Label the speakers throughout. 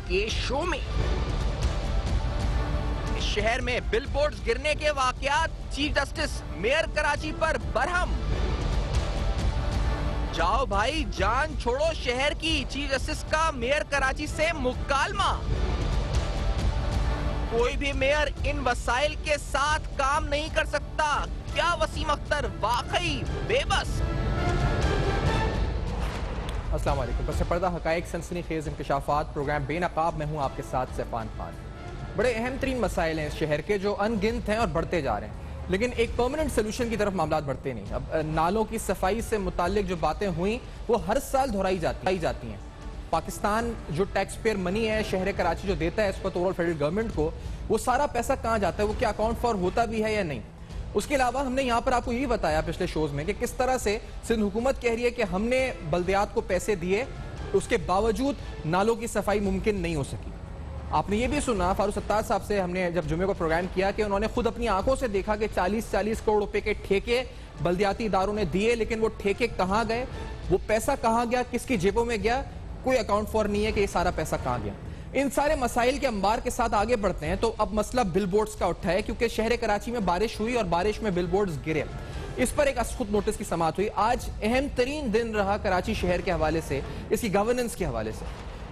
Speaker 1: کے شو میں اس شہر میں بل بورڈز گرنے کے واقعات، چیف جسٹس میئر کراچی پر برہم۔ جاؤ بھائی جان چھوڑو شہر کی، چیف جسٹس کا میئر کراچی سے مکالمہ۔ کوئی بھی میئر ان وسائل کے ساتھ کام نہیں کر سکتا، کیا وسیم اختر واقعی بے بس؟
Speaker 2: السلام علیکم، پس پردہ حقائق سنسنی خیز انکشافات، پروگرام بے نقاب میں ہوں آپ کے ساتھ سیفان خان۔ بڑے اہم ترین مسائل ہیں اس شہر کے جو ان گنت ہیں اور بڑھتے جا رہے ہیں، لیکن ایک پرماننٹ سلوشن کی طرف معاملات بڑھتے نہیں۔ اب نالوں کی صفائی سے متعلق جو باتیں ہوئیں وہ ہر سال دہرائی جاتی ہیں۔ پاکستان جو ٹیکس پیئر منی ہے شہر کراچی جو دیتا ہے اس پر اوورآل فیڈرل گورنمنٹ کو، وہ سارا پیسہ کہاں جاتا ہے، وہ کیا اکاؤنٹ فار ہوتا بھی ہے یا نہیں؟ اس کے علاوہ ہم نے یہاں پر آپ کو یہ بتایا پچھلے شوز میں کہ کس طرح سے سندھ حکومت کہہ رہی ہے کہ ہم نے بلدیات کو پیسے دیے، اس کے باوجود نالوں کی صفائی ممکن نہیں ہو سکی۔ آپ نے یہ بھی سنا فاروق ستار صاحب سے، ہم نے جب جمعے کو پروگرام کیا کہ انہوں نے خود اپنی آنکھوں سے دیکھا کہ 40 کروڑ روپے کے ٹھیکے بلدیاتی اداروں نے دیے، لیکن وہ ٹھیکے کہاں گئے، وہ پیسہ کہاں گیا، کس کی جیبوں میں گیا، کوئی اکاؤنٹ فار نہیں ہے کہ یہ سارا پیسہ کہاں گیا۔ ان سارے مسائل کے انبار کے ساتھ آگے بڑھتے ہیں تو اب مسئلہ بل بورڈز کا اٹھا ہے، کیونکہ شہر کراچی میں بارش ہوئی اور بارش میں بل بورڈز گرے۔ اس پر ایک خود نوٹس کی سماعت ہوئی۔ آج اہم ترین دن رہا کراچی شہر کے حوالے سے، اس کی گورننس کے حوالے سے،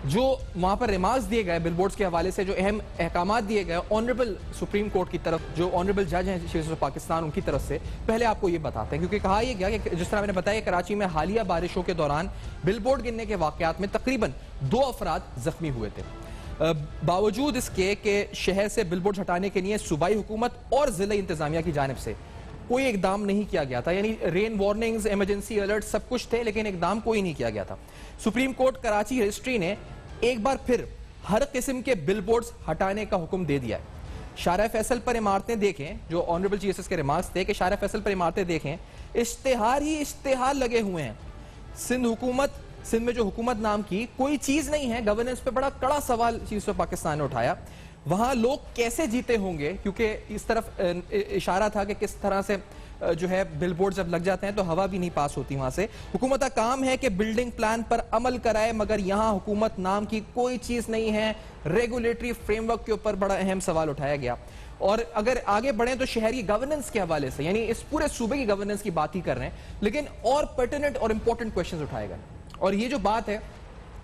Speaker 2: جو وہاں پر ریمارکس دیے گئے بل بورڈز کے حوالے سے، جو اہم احکامات دیے گئے آنریبل سپریم کورٹ کی طرف، جو آنریبل جج ہیں چیف جسٹس پاکستان، ان کی طرف سے پہلے آپ کو یہ بتاتے ہیں، کیونکہ کہا یہ گیا کہ جس طرح میں نے بتایا کراچی میں حالیہ بارشوں کے دوران بل بورڈ گرنے کے واقعات میں تقریباً 2 افراد زخمی ہوئے تھے۔ باوجود اس کے کہ شہر سے بل بورڈ ہٹانے کے لیے صوبائی حکومت اور ضلع انتظامیہ کی جانب سے کوئی اقدام نہیں کیا گیا تھا، یعنی رین وارننگز، ایمرجنسی الرٹ سب کچھ تھے، لیکن اقدام کوئی نہیں کیا گیا تھا۔ سپریم کورٹ کراچی رجسٹری نے ایک بار پھر ہر قسم کے بل بورڈز ہٹانے کا حکم دے دیا ہے۔ شارع فیصل پر عمارتیں دیکھیں، جو آنریبل چیف جسٹس کے ریمارکس تھے کہ شارع فیصل پر عمارتیں دیکھیں، اشتہار ہی اشتہار لگے ہوئے ہیں۔ سندھ میں جو حکومت نام کی کوئی چیز نہیں ہے، گورننس پہ بڑا کڑا سوال چیز پاکستان نے اٹھایا۔ وہاں لوگ کیسے جیتے ہوں گے، کیونکہ اس طرف اشارہ تھا کہ کس طرح سے جو ہے بل بورڈ جب لگ جاتے ہیں تو ہوا بھی نہیں پاس ہوتی وہاں سے۔ حکومت کا کام ہے کہ بلڈنگ پلان پر عمل کرائے، مگر یہاں حکومت نام کی کوئی چیز نہیں ہے۔ ریگولیٹری فریم ورک کے اوپر بڑا اہم سوال اٹھایا گیا۔ اور اگر آگے بڑھیں تو شہری گورننس کے حوالے سے، یعنی اس پورے صوبے کی گورننس کی بات ہی کر رہے ہیں، لیکن اور پرٹیننٹ اور امپورٹنٹ کویشچنز اٹھائے گئے۔ اور یہ جو بات ہے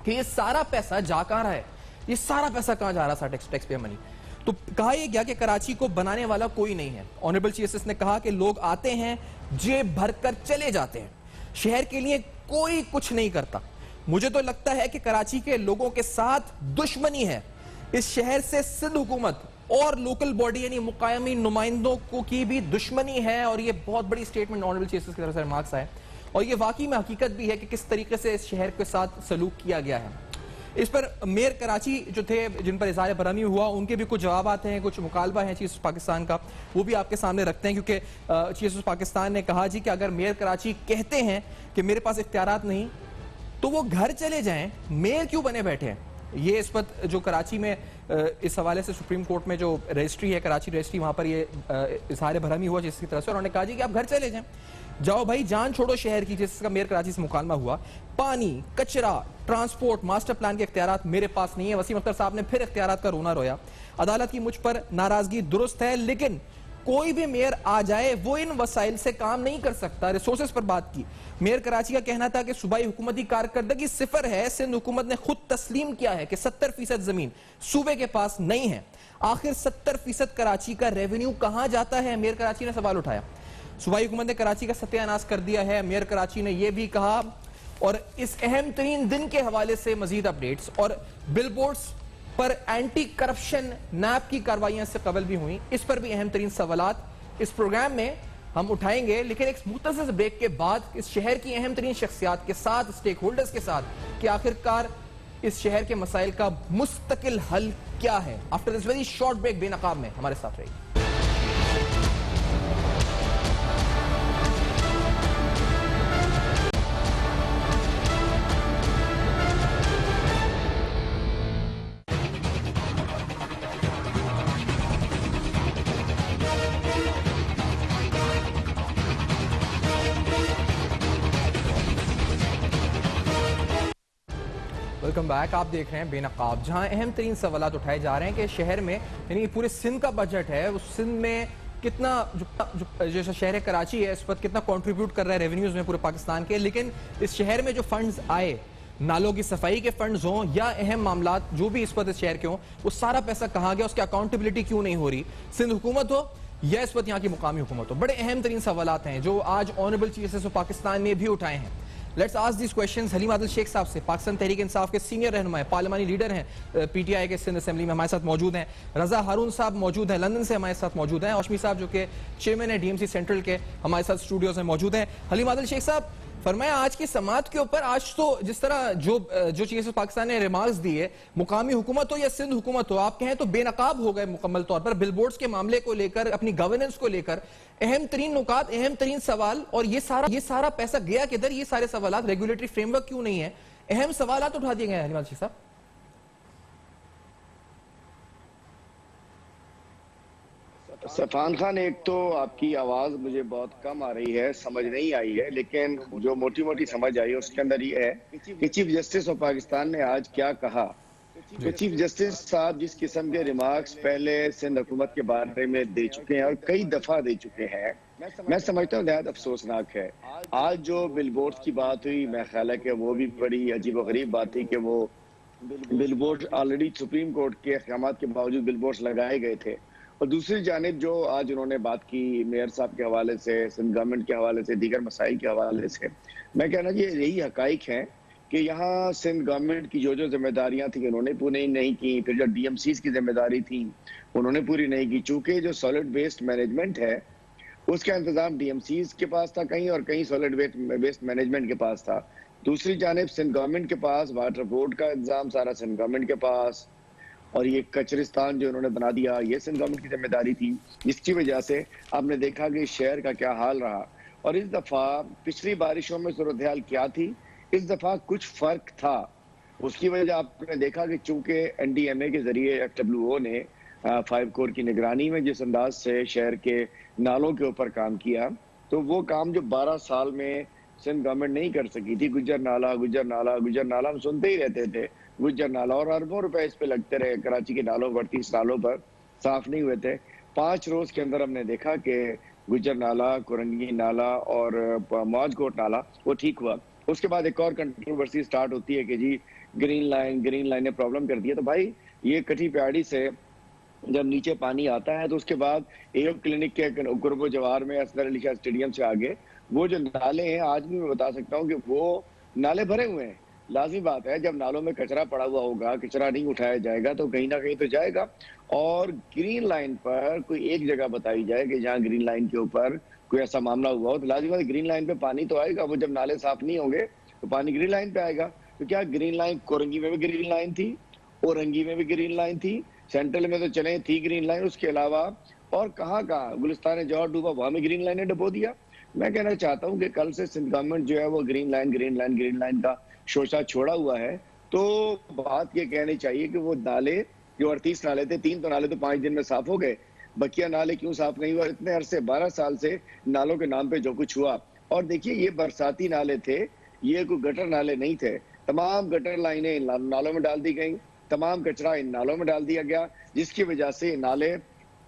Speaker 2: کہ یہ سارا پیسہ جا کہاں رہا ہے، یہ سارا پیسہ کہاں جا رہا تھا ٹیکس پیئر منی، تو کہا یہ گیا کہ کراچی کو بنانے والا کوئی نہیں ہے۔ آنریبل چیف جسٹس نے کہا کہ لوگ آتے ہیں، جیب بھر کر چلے جاتے ہیں، شہر کے لیے کوئی کچھ نہیں کرتا۔ مجھے تو لگتا ہے کہ کراچی کے لوگوں کے ساتھ دشمنی ہے۔ اس شہر سے سندھ حکومت اور لوکل باڈی یعنی مقامی نمائندوں کی بھی دشمنی ہے، اور یہ بہت بڑی سٹیٹمنٹ آنریبل چیف جسٹس کی طرف سے ریمارکس آئے، اور یہ واقعی میں حقیقت بھی ہے کہ کس طریقے سے اس شہر کے ساتھ سلوک کیا گیا ہے۔ اس پر میئر کراچی جو تھے جن پر اظہار برہمی ہوا، ان کے بھی کچھ جوابات ہیں، کچھ مکالمہ ہیں چیف جسٹس پاکستان کا، وہ بھی آپ کے سامنے رکھتے ہیں، کیونکہ چیف جسٹس پاکستان نے کہا جی کہ اگر میئر کراچی کہتے ہیں کہ میرے پاس اختیارات نہیں تو وہ گھر چلے جائیں، میئر کیوں بنے بیٹھے ہیں؟ یہ اس وقت جو کراچی میں اس حوالے سے سپریم کورٹ میں جو رجسٹری ہے کراچی رجسٹری، وہاں پر یہ اظہار برہمی ہوا جس کی طرف سے، انہوں نے کہا جی کہ آپ گھر چلے جائیں، جاؤ بھائی جان چھوڑو شہر کی، جس کا میئر کراچی سے مکالمہ ہوا۔ پانی، کچرا، ٹرانسپورٹ، ماسٹر پلان کے اختیارات میرے پاس نہیں ہے۔ وسیم اختر صاحب نے پھر اختیارات کا رونا رویا۔ عدالت کی مجھ پر ناراضگی درست ہے، لیکن کوئی بھی میئر آ جائے وہ ان وسائل سے کام نہیں کر سکتا۔ ریسورسز پر بات کی، میئر کراچی کا کہنا تھا کہ صوبائی حکومتی کارکردگی صفر ہے۔ سندھ حکومت نے خود تسلیم کیا ہے کہ 70% زمین صوبے کے پاس نہیں ہے۔ آخر 70% کراچی کا ریونیو کہاں جاتا ہے؟ میئر کراچی نے سوال اٹھایا۔ صوبائی حکومت نے کراچی کا ستیہ ناش کر دیا ہے، میئر کراچی نے یہ بھی کہا۔ اور اس اہم ترین دن کے حوالے سے مزید اپڈیٹس، اور بل بورڈز پر اینٹی کرپشن نیب کی کارروائیاں سے قبل بھی ہوئیں، اس پر بھی اہم ترین سوالات اس پروگرام میں ہم اٹھائیں گے، لیکن ایک مختصر بریک کے بعد اس شہر کی اہم ترین شخصیات کے ساتھ، اسٹیک ہولڈرز کے ساتھ، کہ آخرکار اس شہر کے مسائل کا مستقل حل کیا ہے۔ After this very short break بے نقاب میں ہمارے ساتھ رہیے۔ Welcome back. آپ دیکھ رہے ہیں بے نقاب, جہاں اہم ترین سوالات اٹھائے جا رہے ہیں کہ شہر میں یعنی پورے سندھ کا بجٹ ہے, اس سندھ میں کتنا جو شہر کراچی ہے اس وقت کتنا کنٹریبیوٹ کر رہا ہے ریونیوز میں پورے پاکستان کے, لیکن اس شہر میں جو فنڈز آئے, نالوں کی صفائی کے فنڈز ہوں یا اہم معاملات جو بھی اس وقت اس شہر کے ہوں, وہ سارا پیسہ کہاں گیا, اس کی اکاؤنٹیبلٹی کیوں نہیں ہو رہی, سندھ حکومت ہو یا اس وقت یہاں کی مقامی حکومت ہو. بڑے اہم ترین سوالات ہیں جو آج honourable chief justice of Pakistan نے بھی اٹھائے ہیں. Let's ask these questions Haleem Adil Sheikh صاحب سے, پاکستان تحریک انصاف کے سینئر رہنما ہیں, پارلیمانی لیڈر ہیں, پی ٹی آئی کے سندھ اسمبلی میں ہمارے ساتھ موجود ہیں. رضا ہارون صاحب موجود ہیں, لندن سے ہمارے ساتھ موجود ہیں. اوشمی صاحب جو کہ چیئرمین ہیں ڈی ایم سی سینٹرل کے, ہمارے ساتھ اسٹوڈیوز میں موجود ہیں. حلیم عادل شیخ صاحب فرمایا, آج کی سماعت کے اوپر آج تو جس طرح جو چیف جسٹس پاکستان نے ریمارکس دیے, مقامی حکومت ہو یا سندھ حکومت ہو, آپ کہیں تو بے نقاب ہو گئے مکمل طور پر. بل بورڈز کے معاملے کو لے کر, اپنی گورننس کو لے کر اہم ترین نکات, اہم ترین سوال, اور یہ سارا پیسہ گیا کدھر, یہ سارے سوالات ریگولیٹری فریم ورک کیوں نہیں ہے, اہم سوالات اٹھا دیے گئے ہیں. حلیم عادل شیخ صاحب
Speaker 3: سفان خان, ایک تو آپ کی آواز مجھے بہت کم آ رہی ہے, سمجھ نہیں آئی ہے, لیکن جو موٹی موٹی سمجھ آئی ہے اس کے اندر یہ ہے کہ چیف جسٹس آف پاکستان نے آج کیا کہا. کہ چیف جسٹس صاحب جس قسم کے ریمارکس پہلے سندھ حکومت کے بارے میں دے چکے ہیں اور کئی دفعہ دے چکے ہیں, میں سمجھتا ہوں نہایت افسوسناک ہے. آج جو بل بورڈ کی بات ہوئی, میں خیال ہے کہ وہ بھی بڑی عجیب و غریب بات تھی کہ وہ بل بورڈ آلریڈی سپریم کورٹ کے احکامات کے باوجود بل بورڈ لگائے گئے تھے. اور دوسری جانب جو آج انہوں نے بات کی میئر صاحب کے حوالے سے, سندھ گورنمنٹ کے حوالے سے, دیگر مسائل کے حوالے سے, میں کہنا کہ یہی حقائق ہیں کہ یہاں سندھ گورنمنٹ کی جو ذمہ داریاں تھیں انہوں نے پوری نہیں کی. پھر جو ڈی ایم سیز کی ذمہ داری تھی انہوں نے پوری نہیں کی, چونکہ جو سالڈ ویسٹ مینجمنٹ ہے اس کا انتظام ڈی ایم سیز کے پاس تھا کہیں, اور کہیں سالڈ ویسٹ مینجمنٹ کے پاس تھا. دوسری جانب سندھ گورنمنٹ کے پاس واٹر بورڈ کا انتظام سارا سندھ گورنمنٹ کے پاس, اور یہ کچرستان جو انہوں نے بنا دیا یہ سندھ گورنمنٹ کی ذمہ داری تھی, جس کی وجہ سے آپ نے دیکھا کہ شہر کا کیا حال رہا. اور اس دفعہ پچھلی بارشوں میں صورتحال کیا تھی, اس دفعہ کچھ فرق تھا. اس کی وجہ آپ نے دیکھا کہ چونکہ این ڈی ایم اے کے ذریعے ایف ڈبلیو او نے 5 کور کی نگرانی میں جس انداز سے شہر کے نالوں کے اوپر کام کیا, تو وہ کام جو 12 سال میں سندھ گورنمنٹ نہیں کر سکی تھی, گجر نالہ گجر نالہ گجر نالہ, ہم سنتے ہی رہتے تھے گجر نالہ, اور اربوں روپے اس پہ لگتے رہے. کراچی کے نالوں پر 30 نالوں پر صاف نہیں ہوئے تھے. 5 روز کے اندر ہم نے دیکھا کہ گجر نالہ, کورنگی نالہ اور موج کوٹ نالہ وہ ٹھیک ہوا. اس کے بعد ایک اور کنٹروورسی سٹارٹ ہوتی ہے کہ جی گرین لائن نے پرابلم کر دیا. تو بھائی یہ کٹھی پیاڑی سے جب نیچے پانی آتا ہے تو اس کے بعد ایو کلینک کے قرب و جوار میں اصغر علی شاہ اسٹیڈیم سے آگے وہ جو نالے ہیں, آج بھی میں بتا سکتا ہوں کہ وہ نالے بھرے ہوئے ہیں. لازمی بات ہے جب نالوں میں کچرا پڑا ہوا ہوگا, کچرا نہیں اٹھایا جائے گا تو کہیں نہ کہیں تو جائے گا. اور گرین لائن پر کوئی ایک جگہ بتائی جائے کہ جہاں گرین لائن کے اوپر کوئی ایسا معاملہ ہوا ہو, تو لازمی بات ہے گرین لائن پہ پانی تو آئے گا. وہ جب نالے صاف نہیں ہوں گے تو پانی گرین لائن پہ آئے گا. تو کیا گرین لائن کورنگی میں بھی گرین لائن تھی, اورنگی میں بھی گرین لائن تھی, سینٹرل میں تو چلیں تھی گرین لائن, اس کے علاوہ اور کہاں گلستان جوہر ڈوبا وہاں میں گرین لائن نے ڈبو دیا. میں کہنا چاہتا ہوں کہ کل سے سندھ گورنمنٹ جو ہے وہ گرین لائن کا شوشہ چھوڑا ہوا ہے. تو بات یہ کہنی چاہیے کہ وہ نالے جو 38 نالے تھے, 3 تو نالے تو 5 دن میں صاف ہو گئے, بقیہ نالے کیوں صاف نہیں ہوا؟ اتنے عرصے 12 سال سے نالوں کے نام پہ جو کچھ ہوا. اور دیکھیے یہ برساتی نالے تھے, یہ کوئی گٹر نالے نہیں تھے. تمام گٹر لائنیں نالوں میں ڈال دی گئیں, تمام کچرا ان نالوں میں ڈال دیا گیا, جس کی وجہ سے نالے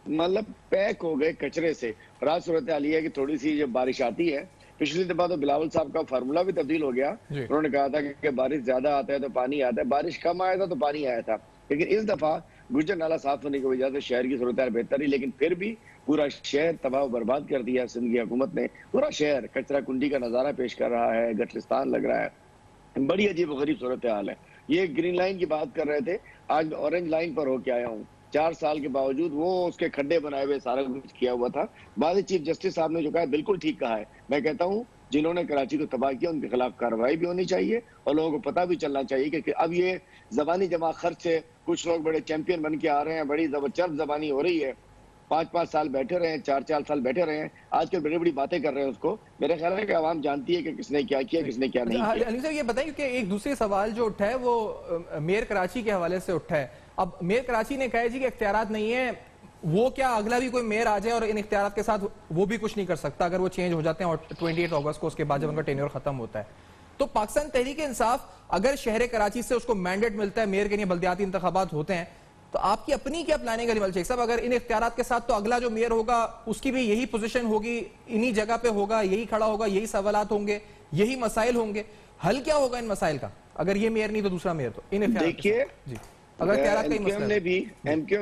Speaker 3: مطلب پیک ہو گئے کچرے سے. اور آج صورتحال یہ ہے کہ تھوڑی سی جب بارش آتی ہے, پچھلی دفعہ تو بلاول صاحب کا فارمولا بھی تبدیل ہو گیا, انہوں نے کہا تھا کہ بارش زیادہ آتا ہے تو پانی آتا ہے, بارش کم آیا تھا تو پانی آیا تھا. لیکن اس دفعہ گجر نالہ صاف ہونے کی وجہ سے شہر کی صورتحال بہتر رہی, لیکن پھر بھی پورا شہر تباہ و برباد کر دیا. سندھ کی حکومت نے پورا شہر کچرا کنڈی کا نظارہ پیش کر رہا ہے, گٹرستان لگ رہا ہے, بڑی عجیب و غریب صورتحال ہے. یہ گرین لائن کی بات کر رہے تھے, آج میں اورنج لائن پر ہو کے آیا ہوں. 4 سال کے باوجود وہ اس کے کھڈے بنائے ہوئے سارا کچھ کیا ہوا تھا. بعد چیف جسٹس صاحب نے جو کہا بالکل ٹھیک کہا ہے. میں کہتا ہوں جنہوں نے کراچی کو تباہ کیا ان کے خلاف کارروائی بھی ہونی چاہیے, اور لوگوں کو پتہ بھی چلنا چاہیے کہ اب یہ زبانی جمع خرچ سے کچھ لوگ بڑے چیمپئن بن کے آ رہے ہیں, بڑی زبردست زبانی ہو رہی ہے. 5 سال بیٹھے رہے ہیں, 4 سال بیٹھے رہے ہیں, آج کل بڑی باتیں کر رہے ہیں. اس کو میرے خیال ہے کہ عوام جانتی ہے کہ کس نے کیا کیا, کس نے کیا نہیں کیا.
Speaker 2: علی صاحب یہ بتائیں کہ ایک دوسرے سوال جو اٹھا ہے وہ میئر کراچی کے حوالے سے اٹھا ہے. اب میئر کراچی نے کہا ہے جی کہ اختیارات نہیں ہیں, وہ کیا اگلا بھی کوئی میئر آ جائے اور ان اختیارات کے ساتھ وہ بھی کچھ نہیں کر سکتا اگر وہ چینج ہو جاتے ہیں اور 28 اگست کو اس کے بعد جب ان کا ٹینیور ختم ہوتا ہے. تو پاکستان تحریک انصاف اگر شہر کراچی سے اس کو مینڈیٹ ملتا ہے میئر کے لیے بلدیاتی انتخابات ہوتے ہیں تو آپ کی اپنی کیا پلاننگ ہے ملک شیخ صاحب؟ اگر ان اختیارات کے ساتھ تو اگلا جو میئر ہوگا اس کی بھی یہی پوزیشن ہوگی, انہی جگہ پہ ہوگا, یہی کھڑا ہوگا, یہی سوالات ہوں گے, یہی مسائل ہوں گے. حل کیا ہوگا ان مسائل کا اگر یہ میئر نہیں تو دوسرا میئر؟ تو ان اختیارات
Speaker 3: دیکھیے
Speaker 2: جی اگر اختیارات کا ہی مسئلہ
Speaker 3: ایم کیو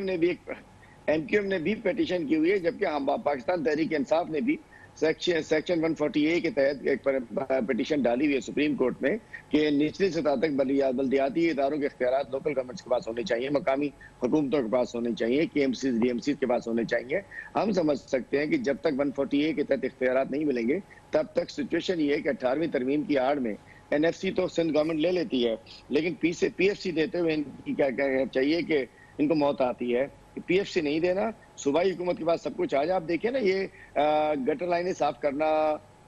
Speaker 3: ایم نے بھی پیٹیشن کی ہوئی ہے, جبکہ ہم پاکستان تحریک انصاف نے بھی سیکشن 140A کے تحت ایک پیٹیشن ڈالی ہوئی ہے سپریم کورٹ میں کہ نچلی سطح تک بلدیاتی اداروں کے اختیارات لوکل گورنمنٹس کے پاس ہونے چاہیے, مقامی حکومتوں کے پاس ہونے چاہیے, KMCs DMCs کے پاس ہونے چاہیے. ہم سمجھ سکتے ہیں کہ جب تک 140A کے تحت اختیارات نہیں ملیں گے تب تک سچویشن یہ ہے کہ 18ویں ترمیم کی آڑ میں NFC تو سندھ گورنمنٹ لے لیتی ہے, لیکن PFC دیتے ہوئے ان کی کیا چاہیے کہ ان کو موت آتی ہے. PFC نہیں دینا, صوبائی حکومت کے پاس سب کچھ آ جائے. آپ دیکھیں نا یہ گٹر لائنیں صاف کرنا,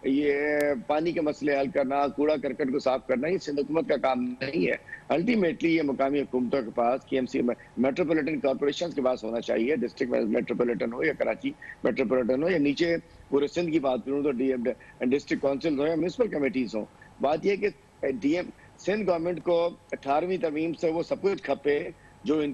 Speaker 3: یہ پانی کے مسئلے حل کرنا, کوڑا کرکٹ کو صاف کرنا, یہ سندھ حکومت کا کام نہیں ہے. الٹیمیٹلی یہ مقامی حکومتوں کے پاس KMC میٹروپولیٹن کارپوریشنز کے پاس ہونا چاہیے, ڈسٹرکٹ میٹروپولیٹن ہو یا کراچی میٹروپولیٹن ہو یا نیچے پورے سندھ کی بات کروں تو ڈسٹرکٹ کونسل ہو یا میونسپل کمیٹیز ہوں. بات یہ کہ سندھ گورنمنٹ کو 18ویں ترمیم سے وہ سب کچھ کھپے جو ان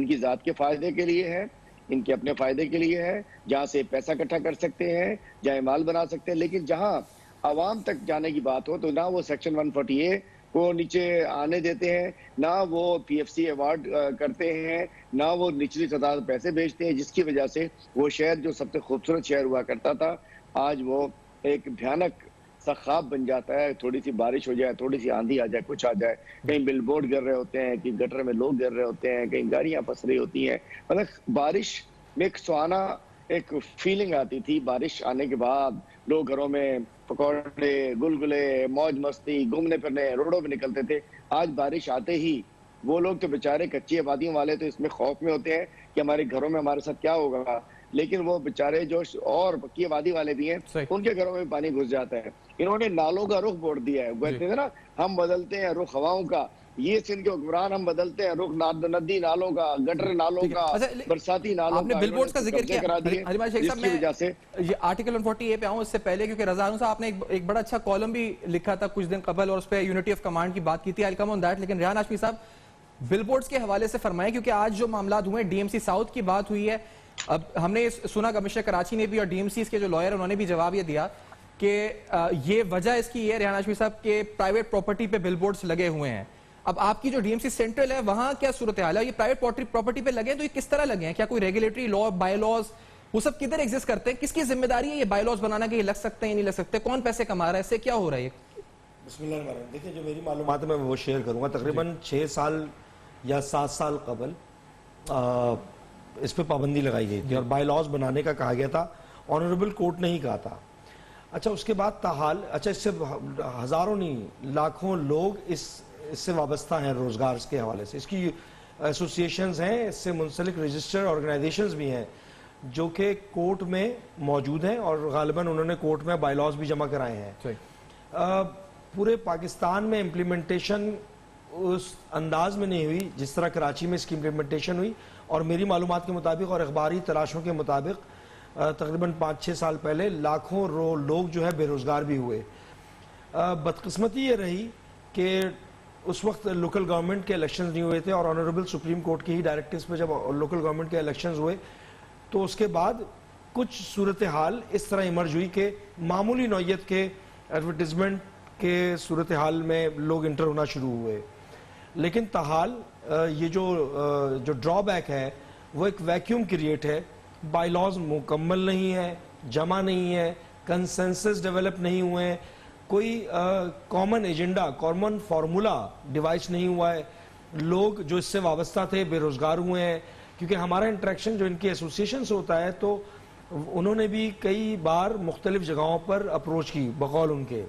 Speaker 3: کی ذات کے فائدے کے لیے ہے, ان کے اپنے فائدے کے لیے ہے, جہاں سے پیسہ اکٹھا کر سکتے ہیں, جہاں مال بنا سکتے ہیں. لیکن جہاں عوام تک جانے کی بات ہو تو نہ وہ سیکشن 140A کو نیچے آنے دیتے ہیں, نہ وہ PFC ایوارڈ کرتے ہیں, نہ وہ نچلی سطح پر پیسے بھیجتے ہیں, جس کی وجہ سے وہ شہر جو سب سے خوبصورت شہر ہوا کرتا تھا آج وہ ایک بھیانک سا خواب بن جاتا ہے. تھوڑی سی بارش ہو جائے, تھوڑی سی آندھی آ جائے, کچھ آ جائے, کہیں بل بورڈ گر رہے ہوتے ہیں, کہیں گٹر میں لوگ گر رہے ہوتے ہیں, کہیں گاڑیاں پھنس رہی ہوتی ہیں. مطلب بارش میں ایک سہانا ایک فیلنگ آتی تھی. بارش آنے کے بعد لوگ گھروں میں پکوڑے, گلگلے, موج مستی, گھومنے پھرنے روڈوں پہ نکلتے تھے. آج بارش آتے ہی وہ لوگ تو بیچارے کچی آبادیوں والے تو اس میں خوف میں ہوتے ہیں کہ ہمارے گھروں میں ہمارے ساتھ کیا ہوگا, لیکن وہ بیچارے جو اور پکی آبادی والے بھی ہیں ان کے گھروں میں پانی گھس جاتا ہے. انہوں نے نالوں کا رخ موڑ دیا ہے. کہتے ہیں نا ہم بدلتے ہیں رخ ہواؤں کا, یہ سندھ کے حکمران ہم بدلتے ہیں رخ ندی نالوں کا, گٹر نالوں کا, برساتی نالوں کا.
Speaker 2: آپ نے بل بورڈز کا ذکر کیا حلیمہ شیخ صاحب, میں یہ آرٹیکل 140A پہ آؤں اس سے پہلے, کیونکہ رضا صاحب آپ نے ایک بڑا اچھا کالم بھی لکھا تھا کچھ دن قبل اور اس پہ یونٹی آف کمانڈ کی بات کی تھی. I'll come on that. لیکن ریحان ہاشمی صاحب بل بورڈز کے حوالے سے فرمائیں, کیونکہ آج جو معاملات ہوئے DMC ساؤتھ کی بات ہوئی ہے. اب ہم نے سنا کمشنر کراچی نے بھی اور DMCs کے جو لائر انہوں نے بھی جواب یہ دیا کہ یہ وجہ اس کی یہ ریحان ہاشمی صاحب کے پرائیویٹ پراپرٹی پہ بل بورڈز لگے ہوئے ہیں. اب آپ کی جو DMC سینٹرل ہے وہاں کیا صورتحال ہے؟ یہ پرائیویٹ پراپرٹی پہ لگے تو یہ کس طرح لگے ہیں؟ کیا کوئی ریگولیٹری لا, بائی لاز, وہ سب کدھر ایگزسٹ کرتے ہیں؟ کس کی ذمہ داری ہے یہ بائی لاز بنانا کہ یہ لگ سکتے ہیں نہیں لگ سکتے؟ کون پیسے کما رہا ہے, اس سے کیا ہو رہا ہے؟
Speaker 4: بسم اللہ الرحمن الرحیم. دیکھیں جو میری معلومات ہے میں وہ شیئر کروں گا. تقریباً 6 سال یا 7 سال قبل اس پہ پابندی لگائی گئی تھی اور بائی لاز بنانے کا کہا گیا تھا. آنریبل کورٹ نے ہی کہا تھا. اچھا اس کے بعد تاحال اس سے ہزاروں نہیں لاکھوں لوگ اس سے وابستہ ہیں روزگار کے حوالے سے. اس کی ایسوسیشنز ہیں, اس سے منسلک رجسٹر آرگنائزیشنز بھی ہیں جو کہ کورٹ میں موجود ہیں اور غالباً انہوں نے کورٹ میں بائی لاز بھی جمع کرائے ہیں. پورے پاکستان میں امپلیمنٹیشن اس انداز میں نہیں ہوئی جس طرح کراچی میں اس کی امپلیمنٹیشن ہوئی, اور میری معلومات کے مطابق اور اخباری تلاشوں کے مطابق تقریباً 5-6 سال پہلے لاکھوں لوگ جو ہے بے روزگار بھی ہوئے. بدقسمتی یہ رہی کہ اس وقت لوکل گورنمنٹ کے الیکشنز نہیں ہوئے تھے اور آنریبل سپریم کورٹ کی ہی ڈائریکٹیوز پہ جب لوکل گورنمنٹ کے الیکشنز ہوئے تو اس کے بعد کچھ صورتحال اس طرح ایمرج ہوئی کہ معمولی نوعیت کے ایڈورٹیزمنٹ کے صورتحال میں لوگ انٹر ہونا شروع ہوئے. لیکن تاحال یہ جو ڈرا بیک ہے وہ ایک ویکیوم کریٹ ہے. بائی لاز مکمل نہیں ہے, جمع نہیں ہے, کنسنسس ڈیولپ نہیں ہوئے ہیں, کوئی common agenda, common formula device نہیں ہوا ہے. لوگ جو اس سے وابستہ تھے بے روزگار ہوئے ہیں, کیونکہ ہمارا انٹریکشن جو ان کی ایسوسیشن سے ہوتا ہے تو انہوں نے بھی کئی بار مختلف جگہوں پر اپروچ کی بقول ان کے,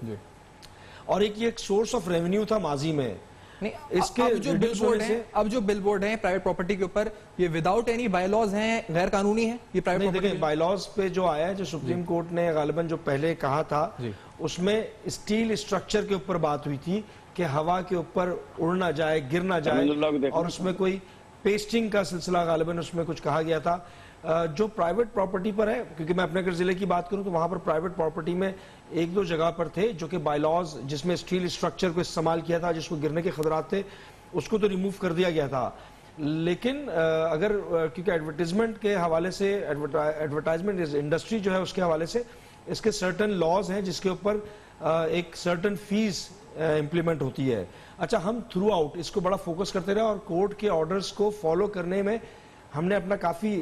Speaker 4: اور ایک سورس آف ریونیو تھا ماضی میں.
Speaker 2: اب جو بل بورڈ ہیں پرائیویٹ پراپرٹی کے اوپر یہ وداؤٹ اینی بائی لاز ہیں, غیر قانونی ہیں یہ پرائیویٹ پراپرٹی؟
Speaker 4: دیکھیں بائی لاز پہ جو آیا ہے, جو سپریم کورٹ نے غالباً جو پہلے کہا تھا اس میں اسٹیل اسٹرکچر کے اوپر بات ہوئی تھی کہ ہوا کے اوپر اڑ نہ جائے, گر نہ جائے, اور اس میں کوئی پیسٹنگ کا سلسلہ غالباً اس میں کچھ کہا گیا تھا. جو پرائیویٹ پراپرٹی پر ہے، کیونکہ میں اپنے ضلع کی بات کروں تو وہاں پر پرائیویٹ پراپرٹی میں ایک دو جگہ پر تھے جو کہ بائی لاز جس میں اسٹیل اسٹرکچر کو استعمال کیا تھا، جس کو گرنے کے خطرات تھے، اس کو تو ریموو کر دیا گیا تھا. لیکن اگر کیونکہ ایڈورٹیزمنٹ کے حوالے سے ایڈورٹائزمنٹ انڈسٹری جو ہے اس کے حوالے سے اس کے سرٹن لاز ہیں جس کے اوپر ایک سرٹن فیس امپلیمنٹ ہوتی ہے. اچھا، ہم تھرو آؤٹ اس کو بڑا فوکس کرتے رہے اور کورٹ کے آرڈرز کو فالو کرنے میں ہم نے اپنا کافی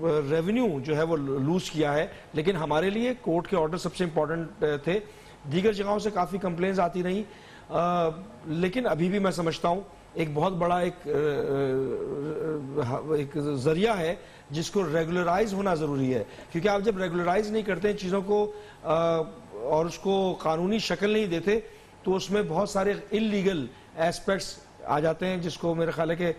Speaker 4: ریونیو جو ہے وہ لوز کیا ہے، لیکن ہمارے لیے کورٹ کے آرڈر سب سے امپورٹنٹ تھے. دیگر جگہوں سے کافی کمپلینز آتی رہیں، لیکن ابھی بھی میں سمجھتا ہوں ایک بہت بڑا ایک ذریعہ ہے جس کو ریگولرائز ہونا ضروری ہے، کیونکہ آپ جب ریگولرائز نہیں کرتے ہیں چیزوں کو اور اس کو قانونی شکل نہیں دیتے تو اس میں بہت سارے انلیگل ایسپیکٹس آ جاتے ہیں جس کو میرے خیال ہے کہ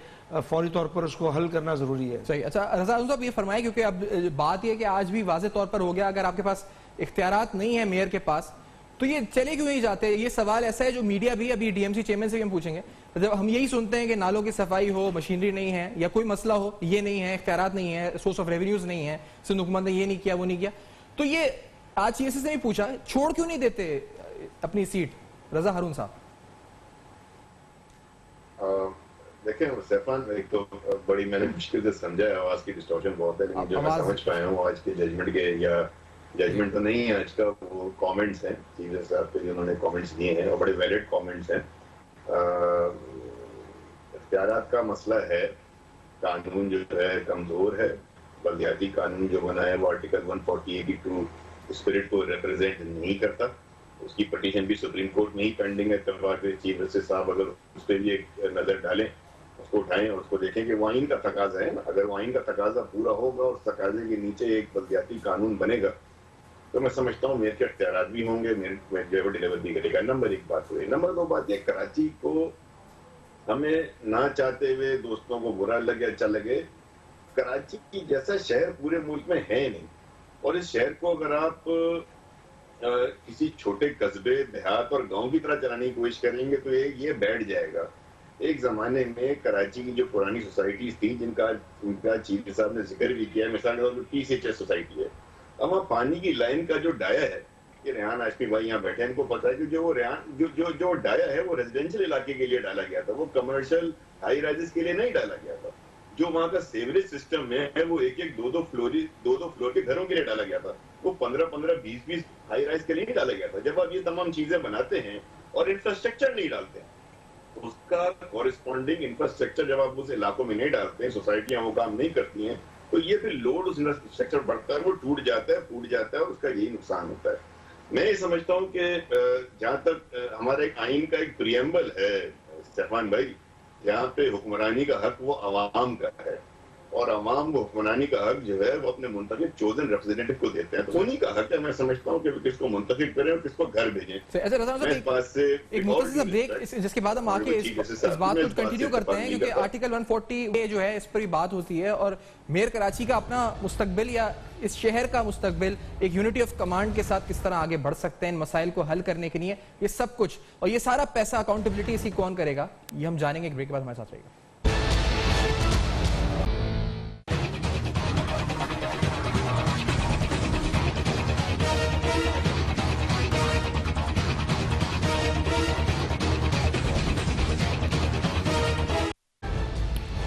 Speaker 4: فوری طور پر اس کو حل کرنا ضروری ہے.
Speaker 2: صحیح. اچھا رضا صاحب، یہ فرمائیں کیونکہ اب بات یہ کہ آج بھی واضح طور پر ہو گیا اگر آپ کے پاس اختیارات نہیں ہیں میئر کے پاس تو یہ چلے کیوں نہیں جاتے؟ یہ سوال ایسا ہے جو میڈیا بھی ابھی ڈی ایم سی چیئرمین سے بھی ہم پوچھیں گے. جب ہم یہی سنتے ہیں کہ نالوں کی صفائی ہو، مشینری نہیں ہے یا کوئی مسئلہ ہو، یہ نہیں ہے، اختیارات نہیں ہے، سورس آف ریونیوز نہیں ہے، سندھ حکومت نے یہ نہیں کیا وہ نہیں کیا، تو یہ آج چیئر سے بھی پوچھا چھوڑ کیوں نہیں دیتے اپنی سیٹ؟ رضا ہارون صاحب.
Speaker 5: دیکھیں سیفان، ایک تو بڑی میں نے مشکل سے سمجھا ہے، آواز کی ڈسٹورشن بہت ہے، لیکن جو میں سمجھ پایا ہوں آج کے ججمنٹ کے، یا ججمنٹ تو نہیں ہے آج کا، وہ کامنٹس ہیں چیف جسٹس صاحب کے جو انہوں نے کامنٹس دیے ہیں اور بڑے ویلڈ کامنٹس ہیں. اختیارات کا مسئلہ ہے، قانون جو ہے کمزور ہے، بلدیاتی قانون جو بنا ہے وہ آرٹیکل 140(82) اسپرٹ کو ریپرزینٹ نہیں کرتا. اس کی پٹیشن بھی سپریم کورٹ میں ہی پینڈنگ ہے. اتفاق سے چیف جسٹس صاحب اگر اس پہ بھی ایک نظر ڈالیں، اس کو اٹھائیں اور اس کو دیکھیں کہ وہ آئین کا تقاضا ہے نا، اگر وہ آئین کا تقاضا پورا ہوگا اور اس تقاضے کے نیچے ایک بلدیاتی قانون بنے گا تو میں سمجھتا ہوں میئر کے اختیارات بھی ہوں گے، میئر جو ہے وہ ڈیلیور بھی کرے گا. نمبر ایک بات ہوئی. نمبر دو بات یہ، کراچی کو ہمیں نہ چاہتے ہوئے دوستوں کو برا لگے اچھا لگے، کراچی کی جیسا شہر پورے ملک میں ہے نہیں. اور اس شہر کو اگر آپ کسی چھوٹے قصبے، دیہات اور گاؤں کی طرح چلانے کی کوشش کریں گے تو یہ بیٹھ جائے گا. ایک زمانے میں کراچی کی جو پرانی سوسائٹیز تھیں جن کا چیف صاحب نے ذکر بھی کیا ہے، مثال کے طور پر PCHS سوسائٹی ہے، اب وہاں پانی کی لائن کا جو ڈایا ہے، یہ ریحان ہاشمی بھائی یہاں بیٹھے ہیں، ان کو پتا ہے کہ جو ڈایا ہے وہ ریزیڈینشیل علاقے کے لیے ڈالا گیا تھا، وہ کمرشل ہائی رائزز کے لیے نہیں ڈالا گیا تھا. جو وہاں کا سیوریج سسٹم ہے وہ ایک دو فلور کے گھروں کے لیے ڈالا گیا تھا، وہ 15 20 ہائی رائز کے لیے نہیں ڈالا گیا تھا. جب آپ یہ تمام چیزیں بناتے ہیں اور انفراسٹرکچر نہیں ڈالتے ہیں، اس کا کورسپونڈنگ انفراسٹرکچر جب آپ اس علاقوں میں نہیں ڈالتے ہیں، سوسائٹیاں وہ کام نہیں کرتی ہیں، تو یہ پھر لوڈ اس انفراسٹرکچر بڑھتا ہے، وہ ٹوٹ جاتا ہے، پھوٹ جاتا ہے اور اس کا یہی نقصان ہوتا ہے. میں یہ سمجھتا ہوں کہ جہاں تک ہمارا ایک آئین کا ایک پریمبل ہے سیفان بھائی، یہاں پہ حکمرانی کا حق وہ عوام کا ہے، اور عوام کو حکمرانی کا حق جو ہے وہ اپنے منتخب چوزن ریپرزینٹیو کو دیتے ہیں، تو انہی کا حق ہے. میں سمجھتا ہوں کہ کس کو منتخب کریں اور کس کو گھر بھیجیں.
Speaker 2: ایک مختصر سا بریک جس کے بعد ہم آگے اس بات کو کنٹینیو کرتے ہیں، کیونکہ آرٹیکل 140 جو ہے اس پر ہی بات ہوتی ہے، اور میئر کراچی کا اپنا مستقبل یا اس شہر کا مستقبل ایک یونٹی آف کمانڈ کے ساتھ کس طرح آگے بڑھ سکتے ہیں ان مسائل کو حل کرنے کے لیے، یہ سب کچھ اور یہ سارا پیسہ اکاؤنٹیبلٹی اسی کون کرے گا، یہ ہم جانیں گے. ایک بریک کے بعد ہمارے ساتھ رہے گا.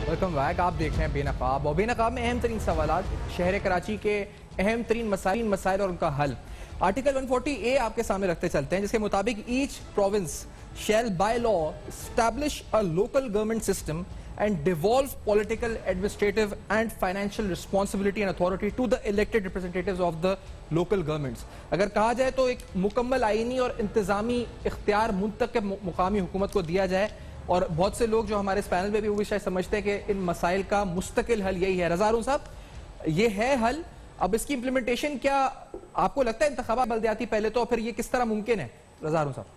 Speaker 2: Welcome back. آپ دیکھ رہے ہیں بے نقاب، اور بے نقاب میں اہم ترین سوالات شہر کراچی کے اہم ترین مسائل اور ان کا حل. آرٹیکل 140A آپ کے سامنے رکھتے چلتے ہیں، جس کے مطابق each province shall by law establish a local government system and devolve political, administrative and financial responsibility and authority to the elected representatives of the local governments. اگر کہا جائے تو ایک مکمل آئینی اور انتظامی اختیار منتخب مقامی حکومت کو دیا جائے، اور بہت سے لوگ جو ہمارے اس پینل میں بھی وہ بھی شاید سمجھتے ہیں کہ ان مسائل کا مستقل حل یہی ہے. رضا ہارون صاحب، یہ ہے حل، اب اس کی امپلیمنٹیشن کیا آپ کو لگتا ہے انتخابات بلدیاتی پہلے تو، پھر یہ کس طرح ممکن ہے؟ رضا ہارون صاحب.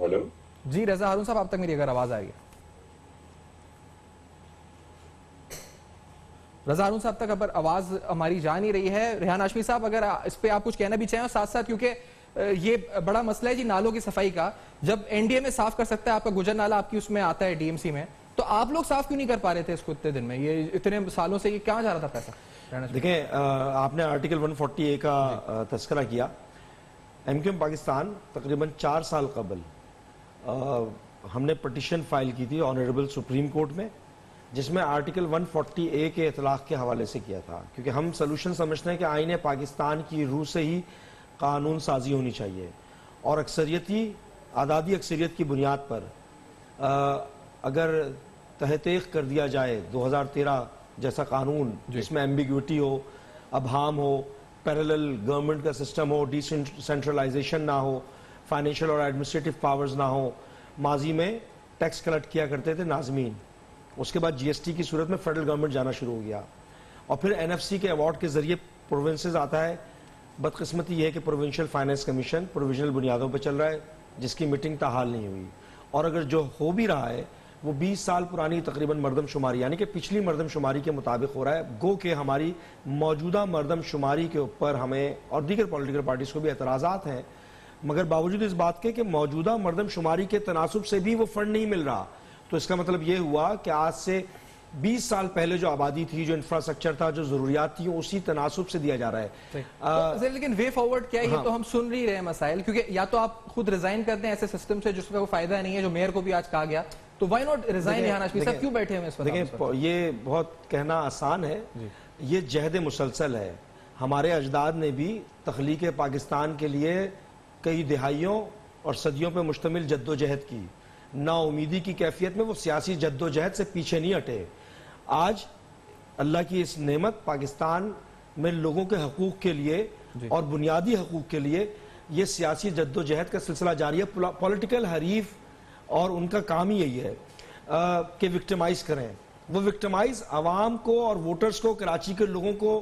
Speaker 5: ہیلو
Speaker 2: جی رضا ہارون صاحب، آپ تک میری اگر آواز آ رہی ہے. رضا ہارون صاحب تک اگر آواز ہماری جا نہیں رہی ہے. ریحان ہاشمی صاحب، اگر اس پہ آپ کچھ کہنا بھی چاہیں، اور ساتھ ساتھ کیونکہ یہ بڑا مسئلہ ہے جی نالوں کی صفائی کا. جب این ڈی اے میں صاف کر سکتا ہے, آپ کا گجر نالا آپ کی اس میں آتا ہے ڈی ایم سی میں, تو آپ لوگ صاف کیوں نہیں کر پا رہے تھے اس کو اتنے دن میں؟ یہ اتنے سالوں سے یہ کہاں جا رہا تھا پیسہ؟
Speaker 4: دیکھیں, آپ نے آرٹیکل 140A کا تذکرہ کیا. ایم کیو ایم پاکستان تقریباً 4 سال قبل ہم نے پٹیشن فائل کی تھی آنریبل سپریم کورٹ میں, جس میں آرٹیکل 140A کے اطلاق کے حوالے سے کیا تھا, کیونکہ ہم سلوشن سمجھتے ہیں کہ آئین پاکستان کی روح سے ہی قانون سازی ہونی چاہیے, اور اعدادی اکثریت کی بنیاد پر اگر تحقیق کر دیا جائے 2013 جیسا قانون جس میں ایمبیگوٹی ہو, ابہام ہو, پیرلل گورنمنٹ کا سسٹم ہو, ڈی سینٹرلائزیشن نہ ہو, فائنینشیل اور ایڈمنسٹریٹو پاورز نہ ہو. ماضی میں ٹیکس کلیکٹ کیا کرتے تھے ناظمین, اس کے بعد جی ایس ٹی کی صورت میں فیڈرل گورنمنٹ جانا شروع ہو گیا, اور پھر این ایف سی کے ایوارڈ کے ذریعے پروونسز آتا ہے. بدقسمتی یہ ہے کہ پروونشل فائنینس کمیشن پروویژنل بنیادوں پہ چل رہا ہے, جس کی میٹنگ تاحال نہیں ہوئی, اور اگر جو ہو بھی رہا ہے وہ 20 سال پرانی تقریباً مردم شماری, یعنی کہ پچھلی مردم شماری کے مطابق ہو رہا ہے. گو کہ ہماری موجودہ مردم شماری کے اوپر ہمیں اور دیگر پولیٹیکل پارٹیز کو بھی اعتراضات ہیں, مگر باوجود اس بات کے کہ موجودہ مردم شماری کے تناسب سے بھی وہ فنڈ نہیں مل رہا. تو اس کا مطلب یہ ہوا کہ آج سے 20 سال پہلے جو آبادی تھی, جو انفراسٹرکچر تھا, جو ضروریات تھیں, اسی تناسب سے دیا جا رہا ہے.
Speaker 2: لیکن وے فارورڈ کیا ہے؟ یہ تو ہم سن رہی رہے مسائل, کیونکہ یا تو آپ خود ریزائن کرتے ہیں ایسے سسٹم سے جس کا کوئی فائدہ نہیں ہے, جو میئر کو بھی آج کہا گیا, تو وائی ناٹ ریزائن؟ یہاں ناشمی صاحب کیوں بیٹھے ہیں اس وقت؟
Speaker 4: دیکھیں, یہ بہت کہنا آسان ہے, یہ جہد مسلسل ہے. ہمارے اجداد نے بھی تخلیق پاکستان کے لیے کئی دہائیوں اور صدیوں پہ مشتمل جد و جہد کی. نا امیدی کی کیفیت میں وہ سیاسی جد و جہد سے پیچھے نہیں ہٹے. آج اللہ کی اس نعمت پاکستان میں لوگوں کے حقوق کے لیے اور بنیادی حقوق کے لیے یہ سیاسی جد و جہد کا سلسلہ جاری ہے. پولیٹیکل حریف اور ان کا کام ہی یہی ہے کہ وکٹمائز کریں. وہ وکٹمائز عوام کو اور ووٹرز کو, کراچی کے لوگوں کو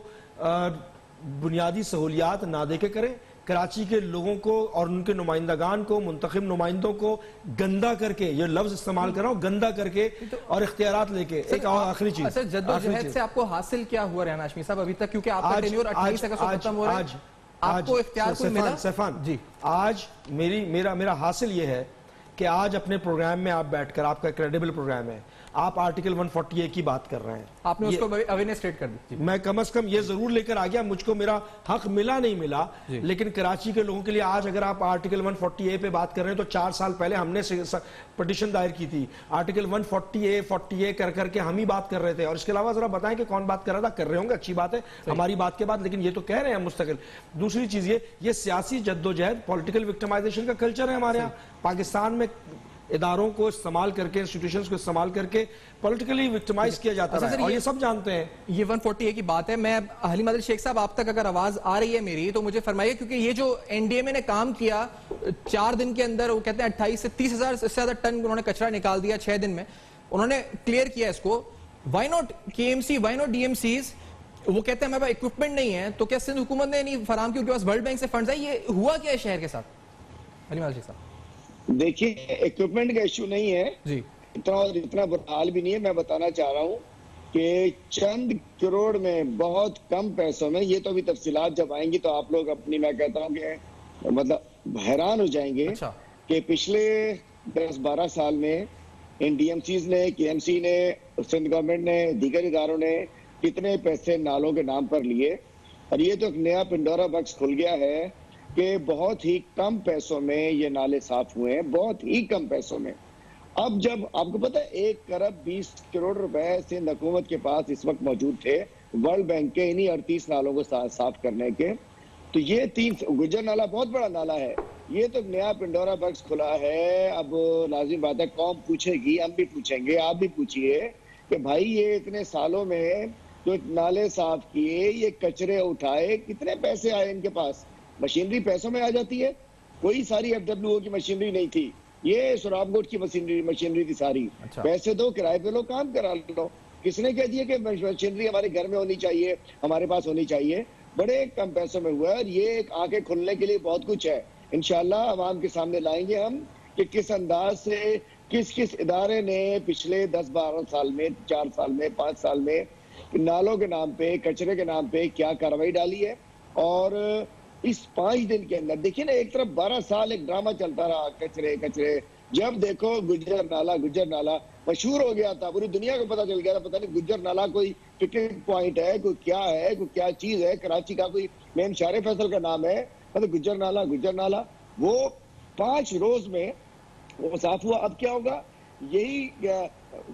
Speaker 4: بنیادی سہولیات نہ دے کے کریں, کراچی کے لوگوں کو اور ان کے نمائندگان کو, منتخب نمائندوں کو گندا کر کے, یہ لفظ استعمال کر رہا ہوں, گندا کر کے اور اختیارات لے کے. ایک آخری چیز,
Speaker 2: اچھا, جد و جہد سے آپ کو حاصل کیا ہوا رہنا ہاشمی صاحب ابھی تک؟ کیونکہ آپ کا ٹینیور 28 اگست کو ختم ہو رہا ہے, آپ کو اختیار کوئی ملا؟
Speaker 4: سیفان جی, آج میرا حاصل یہ ہے کہ آج اپنے پروگرام میں آپ بیٹھ کر, آپ کا کریڈیبل پروگرام ہے, آپ آرٹیکل 140A کی بات کر رہے ہیں.
Speaker 2: آپ نے اس کو اویئرنیس کریٹ کر دی.
Speaker 4: میں کم از کم یہ ضرور لے کر آ گیا, مجھ کو میرا حق ملا نہیں ملا, لیکن کراچی کے لوگوں کے لیے آج اگر آپ آرٹیکل 140A پہ بات کر رہے ہیں تو 4 سال پہلے ہم نے پٹیشن دائر کی تھی, آرٹیکل 140A 40A کر کے ہم ہی بات کر رہے تھے. اور اس کے علاوہ ذرا بتائیں کہ کون بات کر رہا تھا؟ کر رہے ہوں گے, اچھی بات ہے ہماری بات کے بعد, لیکن یہ تو کہہ رہے ہیں مستقل. دوسری چیز یہ سیاسی جد و جہد, پولیٹیکل وکٹمائزیشن کا کلچر ہے ہمارے یہاں پاکستان میں. اداروں کو استعمال کر کے, انسٹیٹیوشنز کو استعمال کر کے پولیٹیکلی وکٹمائز کیا جاتا ہے, اور یہ سب جانتے ہیں.
Speaker 2: یہ 140A کی بات ہے. میں حلیم عادل شیخ صاحب, آپ تک اگر آواز آ رہی ہے میری تو مجھے فرمائیے, کیونکہ یہ جو این ڈی اے میں نے کام کیا 4 دن کے اندر, وہ کہتے ہیں 28 سے 30 ہزار سے زیادہ ٹن انہوں نے کچرا نکال دیا 6 دن میں, انہوں نے کلیئر کیا اس کو. Why not K M C, why not D M Cs? وہ کہتے ہیں ہمارے پاس اکوپمنٹ نہیں ہے, تو کیا سندھ حکومت نے نہیں فراہم کی, ان کے پاس ورلڈ بینک سے فنڈز ہے؟ یہ ہوا کیا ہے شہر کے ساتھ حلیم عادل شیخ صاحب؟
Speaker 3: دیکھیے, ایکوپمنٹ کا ایشو نہیں ہے
Speaker 2: جی,
Speaker 3: اتنا برا حال بھی نہیں ہے. میں بتانا چاہ رہا ہوں کہ چند کروڑ میں, بہت کم پیسوں میں, یہ تو ابھی تفصیلات جب آئیں گی تو آپ لوگ اپنی, میں کہتا ہوں کہ مطلب حیران ہو جائیں گے کہ پچھلے 10-12 سال میں ان ڈی ایم سیز نے, کے ایم سی نے, سندھ گورنمنٹ نے, دیگر اداروں نے کتنے پیسے نالوں کے نام پر لیے. اور یہ تو ایک نیا پنڈورا باکس کھل گیا ہے کہ بہت ہی کم پیسوں میں یہ نالے صاف ہوئے ہیں, بہت ہی کم پیسوں میں. اب جب آپ کو پتہ ہے 1 ارب 20 کروڑ روپے سندھ حکومت کے پاس اس وقت موجود تھے ورلڈ بینک کے انہی 38 نالوں کو صاف کرنے کے, تو یہ 3 گجر نالا بہت بڑا نالا ہے, یہ تو نیا پنڈورا باکس کھلا ہے. اب لازم بات ہے, قوم پوچھے گی, ہم بھی پوچھیں گے, آپ بھی پوچھئے کہ بھائی یہ اتنے سالوں میں جو نالے صاف کیے, یہ کچرے اٹھائے, کتنے پیسے آئے ان کے پاس؟ مشینری پیسوں میں آ جاتی ہے, کوئی ساری ایف ڈبلیو او کی مشینری نہیں تھی, یہ سراب گوٹ کی مشینری تھی ساری. پیسے دو, کرائے پہ لو, کام کرا لو. کس نے کہہ دیا کہ مشینری ہمارے گھر میں ہونی چاہیے, ہمارے پاس ہونی چاہیے؟ بڑے کم پیسوں میں ہوا ہے, اور یہ آنکھیں کھلنے کے لیے بہت کچھ ہے. انشاءاللہ عوام کے سامنے لائیں گے ہم کہ کس انداز سے کس ادارے نے پچھلے 10-12 سال میں, 4 سال میں, 5 سال میں نالوں کے نام پہ, کچرے کے نام پہ کیا کارروائی ڈالی ہے. اور اس 5 دن کے اندر دیکھیں نا، ایک طرف 12 سال ایک ڈرامہ چلتا رہا، کچرے کچرے، جب دیکھو گجر نالہ مشہور ہو گیا تھا، پوری دنیا کو پتا چل گیا تھا، پتہ نہیں گجر نالہ کوئی پکنک پوائنٹ ہے، کوئی کیا چیز ہے، کراچی کا کوئی مین شار فیصل کا نام ہے، مطلب گجر نالہ وہ 5 روز میں وہ صاف ہوا۔ اب کیا ہوگا؟ یہی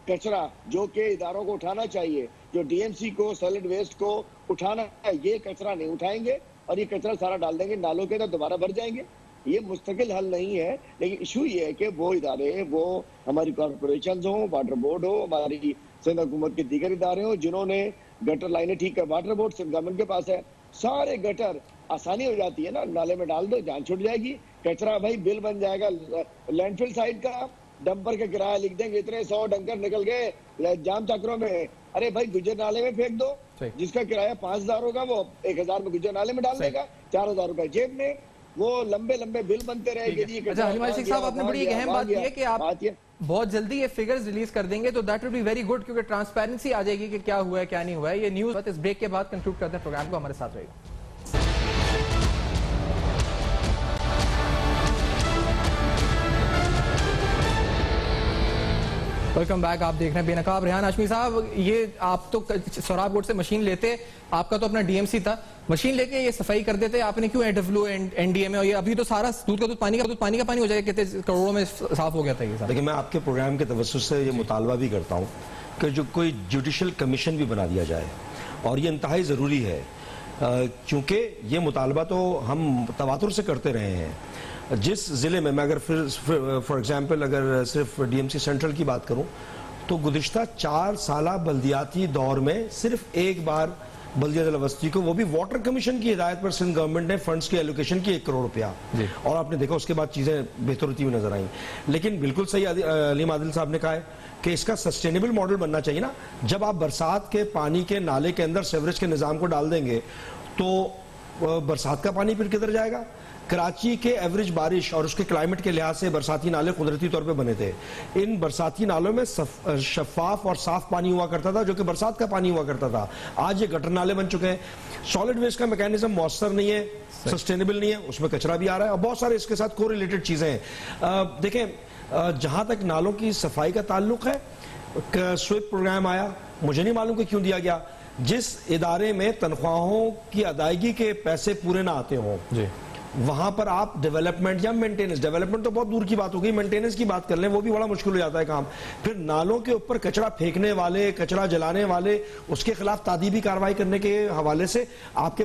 Speaker 3: کچرا جو کہ اداروں کو اٹھانا چاہیے، جو ڈی ایم سی کو سالڈ ویسٹ کو اٹھانا ہے، یہ کچرا نہیں اٹھائیں گے اور یہ کچرا سارا ڈال دیں گے نالوں کے اندر، دوبارہ بھر جائیں گے۔ یہ مستقل حل نہیں ہے، لیکن ایشو یہ ہے کہ وہ ادارے، وہ ہماری کارپوریشنز ہوں، واٹر بورڈ ہو، ہماری سندھ حکومت کے دیگر ادارے ہوں، جنہوں نے گٹر لائنیں ٹھیک کر، واٹر بورڈ سندھ گورنمنٹ کے پاس ہے، سارے گٹر آسانی ہو جاتی ہے نا، نالے میں ڈال دو، جان چھوٹ جائے گی، کچرا بھائی بل بن جائے گا لینڈ فل سائٹ کا، ڈمپر کا کرایہ لکھ دیں گے، اتنے 100 ڈنکر نکل گئے جام چکروں میں، ارے بھائی گجر نالے میں پھینک دو، جس کا کرایہ 5000 ہوگا وہ 1000 میں گجر نالے میں ڈال دے گا، 4000 روپے جیب میں، وہ لمبے بل بنتے رہے گے۔
Speaker 2: اچھا حلیم علی شیخ صاحب، آپ نے بڑی ایک اہم بات کی ہے کہ آپ بہت جلدی یہ فگرز ریلیز کر دیں گے، تو that will be very good, کیونکہ ٹرانسپیرنسی آ جائے گی کہ کیا ہوا ہے کیا نہیں ہوا ہے۔ یہ نیوز اس بریک کے بعد کنکلوڈ کرتے ہیں پروگرام کو، ہمارے ساتھ رہے گا۔ ویلکم بیک، آپ دیکھ رہے ہیں بے نقاب۔ ریحان ہاشمی صاحب، یہ آپ تو سوراب بورڈ سے مشین لیتے، آپ کا تو اپنا ڈی ایم سی تھا، مشین لے کے یہ صفائی کر دیتے، آپ نے کیوں این ڈی ایم اور یہ ابھی تو سارا دودھ کا دودھ پانی کا پانی ہو جائے گا، کتنے کروڑوں میں صاف ہو گیا تھا یہ۔
Speaker 4: لیکن میں آپ کے پروگرام کے توسط سے یہ مطالبہ بھی کرتا ہوں کہ جو کوئی جوڈیشل کمیشن بھی بنا دیا جائے، اور یہ انتہائی ضروری ہے، کیونکہ یہ مطالبہ تو ہم تواتر سے کرتے رہے ہیں۔ جس ضلع میں اگر فار ایگزامپل اگر صرف ڈی ایم سی سینٹرل کی بات کروں تو گزشتہ 4 سالہ بلدیاتی دور میں صرف ایک بار بلدیہ ضلع وسطی کو، وہ بھی واٹر کمیشن کی ہدایت پر، سندھ گورنمنٹ نے فنڈز کی ایلوکیشن کی 1 کروڑ روپیہ، اور آپ نے دیکھا اس کے بعد چیزیں بہتر ہوتی ہوئی نظر آئیں۔ لیکن بالکل صحیح علیم عادل صاحب نے کہا ہے کہ اس کا سسٹینیبل ماڈل بننا چاہیے نا۔ جب آپ برسات کے پانی کے نالے کے اندر سیوریج کے نظام کو ڈال دیں گے تو برسات کا پانی پھر کدھر جائے گا؟ کراچی کے ایوریج بارش اور اس کے کلائمیٹ کے لحاظ سے برساتی نالے قدرتی طور پہ بنے تھے، ان برساتی نالوں میں شفاف اور صاف پانی ہوا کرتا تھا جو کہ برسات کا پانی ہوا کرتا تھا۔ آج یہ گٹر نالے بن چکے ہیں، سالڈ ویسٹ کا میکینزم مؤثر نہیں ہے، سسٹینیبل نہیں ہے، اس میں کچرا بھی آ رہا ہے اور بہت سارے اس کے ساتھ کو ریلیٹڈ چیزیں ہیں۔ دیکھیں، جہاں تک نالوں کی صفائی کا تعلق ہے، سویپ پروگرام آیا، مجھے نہیں معلوم کہ کیوں دیا گیا۔ جس ادارے میں تنخواہوں کی ادائیگی کے پیسے پورے نہ آتے ہوں، وہاں پر آپ ڈیولپمنٹ یا مینٹیننس، ڈیولپمنٹ تو بہت دور کی بات ہو گئی، مینٹیننس کی بات کر لیں، وہ بھی بڑا مشکل ہو جاتا ہے کام۔ پھر نالوں کے اوپر کچرا پھینکنے والے، کچرا جلانے والے، اس کے خلاف تادیبی کارروائی کرنے کے حوالے سے آپ کے